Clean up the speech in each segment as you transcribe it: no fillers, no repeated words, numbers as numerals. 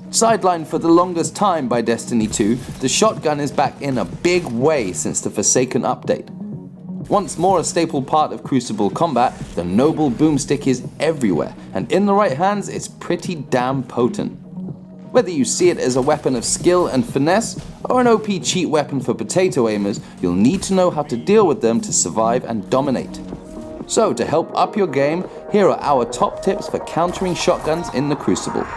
Sidelined for the longest time by Destiny 2, the shotgun is back in a big way since the Forsaken update. Once more a staple part of Crucible combat, the noble boomstick is everywhere, and in the right hands it's pretty damn potent. Whether you see it as a weapon of skill and finesse, or an OP cheat weapon for potato aimers, you'll need to know how to deal with them to survive and dominate. So to help up your game, here are our top tips for countering shotguns in the Crucible.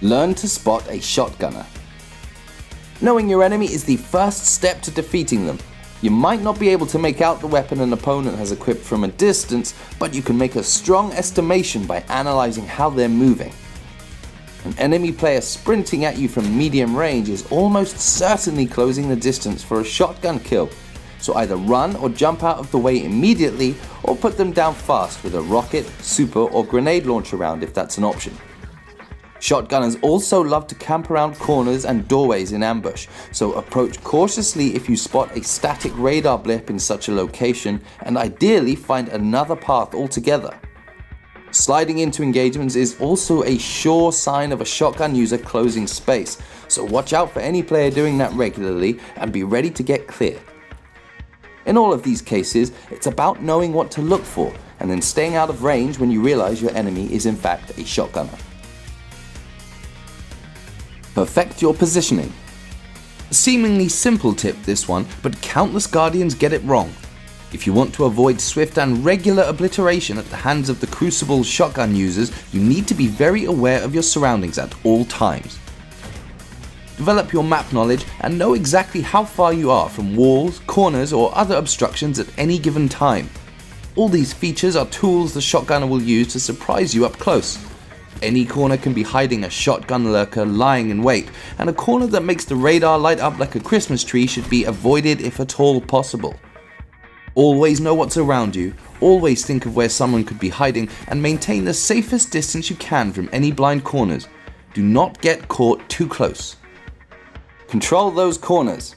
Learn to spot a shotgunner. Knowing your enemy is the first step to defeating them. You might not be able to make out the weapon an opponent has equipped from a distance, but you can make a strong estimation by analyzing how they're moving. An enemy player sprinting at you from medium range is almost certainly closing the distance for a shotgun kill, so either run or jump out of the way immediately, or put them down fast with a rocket, super, or grenade launcher round if that's an option. Shotgunners also love to camp around corners and doorways in ambush, so approach cautiously if you spot a static radar blip in such a location, and ideally find another path altogether. Sliding into engagements is also a sure sign of a shotgun user closing space, so watch out for any player doing that regularly and be ready to get clear. In all of these cases, it's about knowing what to look for, and then staying out of range when you realize your enemy is in fact a shotgunner. Perfect your positioning. A seemingly simple tip this one, but countless Guardians get it wrong. If you want to avoid swift and regular obliteration at the hands of the Crucible shotgun users, you need to be very aware of your surroundings at all times. Develop your map knowledge and know exactly how far you are from walls, corners, or other obstructions at any given time. All these features are tools the shotgunner will use to surprise you up close. Any corner can be hiding a shotgun lurker lying in wait, and a corner that makes the radar light up like a Christmas tree should be avoided if at all possible. Always know what's around you, always think of where someone could be hiding, and maintain the safest distance you can from any blind corners. Do not get caught too close. Control those corners.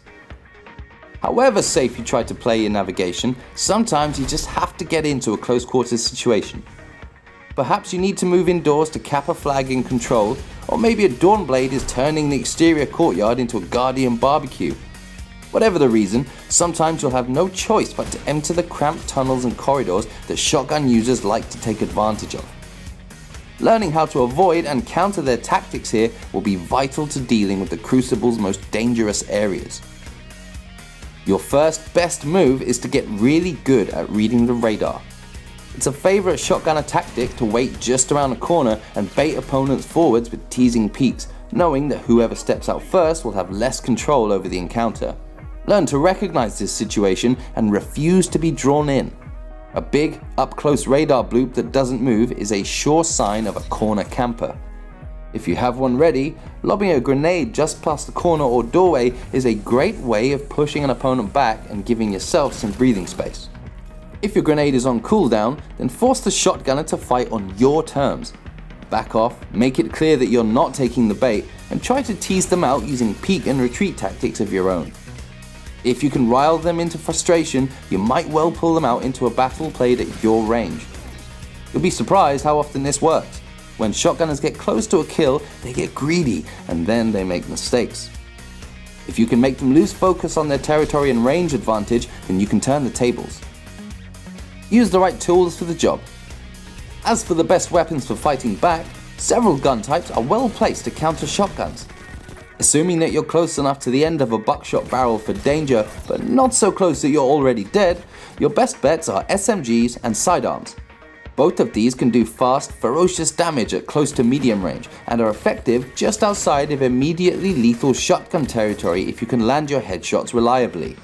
However safe you try to play your navigation, sometimes you just have to get into a close quarters situation. Perhaps you need to move indoors to cap a flag in control, or maybe a Dawnblade is turning the exterior courtyard into a Guardian barbecue. Whatever the reason, sometimes you'll have no choice but to enter the cramped tunnels and corridors that shotgun users like to take advantage of. Learning how to avoid and counter their tactics here will be vital to dealing with the Crucible's most dangerous areas. Your first best move is to get really good at reading the radar. It's a favorite shotgunner tactic to wait just around the corner and bait opponents forwards with teasing peeks, knowing that whoever steps out first will have less control over the encounter. Learn to recognize this situation and refuse to be drawn in. A big, up-close radar bloop that doesn't move is a sure sign of a corner camper. If you have one ready, lobbing a grenade just past the corner or doorway is a great way of pushing an opponent back and giving yourself some breathing space. If your grenade is on cooldown, then force the shotgunner to fight on your terms. Back off, make it clear that you're not taking the bait, and try to tease them out using peek and retreat tactics of your own. If you can rile them into frustration, you might well pull them out into a battle played at your range. You'll be surprised how often this works. When shotgunners get close to a kill, they get greedy, and then they make mistakes. If you can make them lose focus on their territory and range advantage, then you can turn the tables. Use the right tools for the job. As for the best weapons for fighting back, several gun types are well placed to counter shotguns. Assuming that you're close enough to the end of a buckshot barrel for danger, but not so close that you're already dead, your best bets are SMGs and sidearms. Both of these can do fast, ferocious damage at close to medium range, and are effective just outside of immediately lethal shotgun territory if you can land your headshots reliably.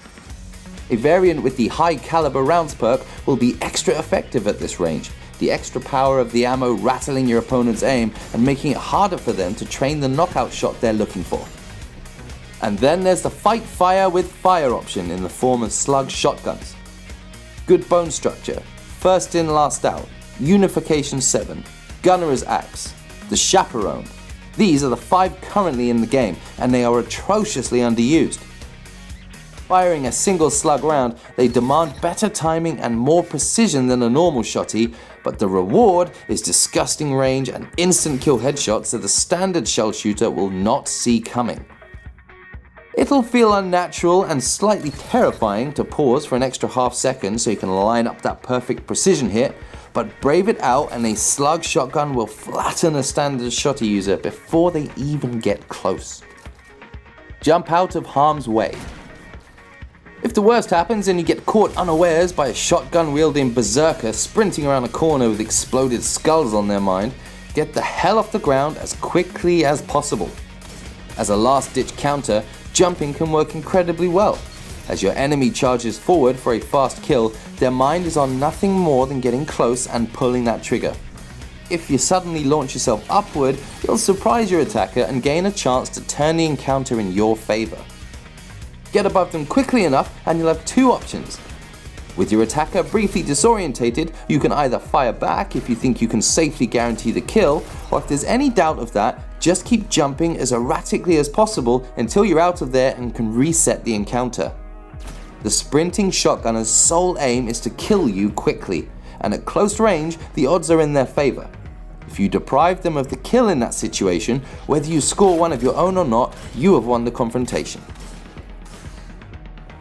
A variant with the high caliber rounds perk will be extra effective at this range, the extra power of the ammo rattling your opponent's aim and making it harder for them to train the knockout shot they're looking for. And then there's the fight fire with fire option in the form of slug shotguns. Good bone structure, first in last out, unification 7, gunner's axe, the chaperone. These are the 5 currently in the game, and they are atrociously underused. firing a single slug round, they demand better timing and more precision than a normal shotty, but the reward is disgusting range and instant kill headshots that a standard shell shooter will not see coming. It'll feel unnatural and slightly terrifying to pause for an extra half second so you can line up that perfect precision hit, but brave it out and a slug shotgun will flatten a standard shotty user before they even get close. Jump out of harm's way. If the worst happens and you get caught unawares by a shotgun-wielding berserker sprinting around a corner with exploded skulls on their mind, get the hell off the ground as quickly as possible. As a last-ditch counter, jumping can work incredibly well. As your enemy charges forward for a fast kill, their mind is on nothing more than getting close and pulling that trigger. If you suddenly launch yourself upward, you'll surprise your attacker and gain a chance to turn the encounter in your favor. Get above them quickly enough and you'll have two options. With your attacker briefly disorientated, you can either fire back if you think you can safely guarantee the kill, or if there's any doubt of that, just keep jumping as erratically as possible until you're out of there and can reset the encounter. The sprinting shotgunner's sole aim is to kill you quickly, and at close range, the odds are in their favor. If you deprive them of the kill in that situation, whether you score one of your own or not, you have won the confrontation.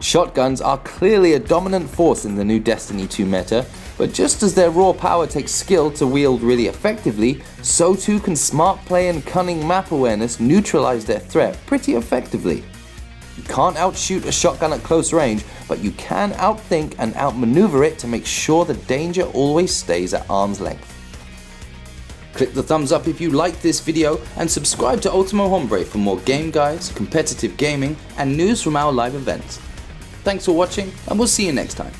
Shotguns are clearly a dominant force in the new Destiny 2 meta, but just as their raw power takes skill to wield really effectively, so too can smart play and cunning map awareness neutralize their threat pretty effectively. You can't outshoot a shotgun at close range, but you can outthink and outmaneuver it to make sure the danger always stays at arm's length. Click the thumbs up if you liked this video and subscribe to Ultimo Hombre for more game guides, competitive gaming and news from our live events. Thanks for watching and we'll see you next time.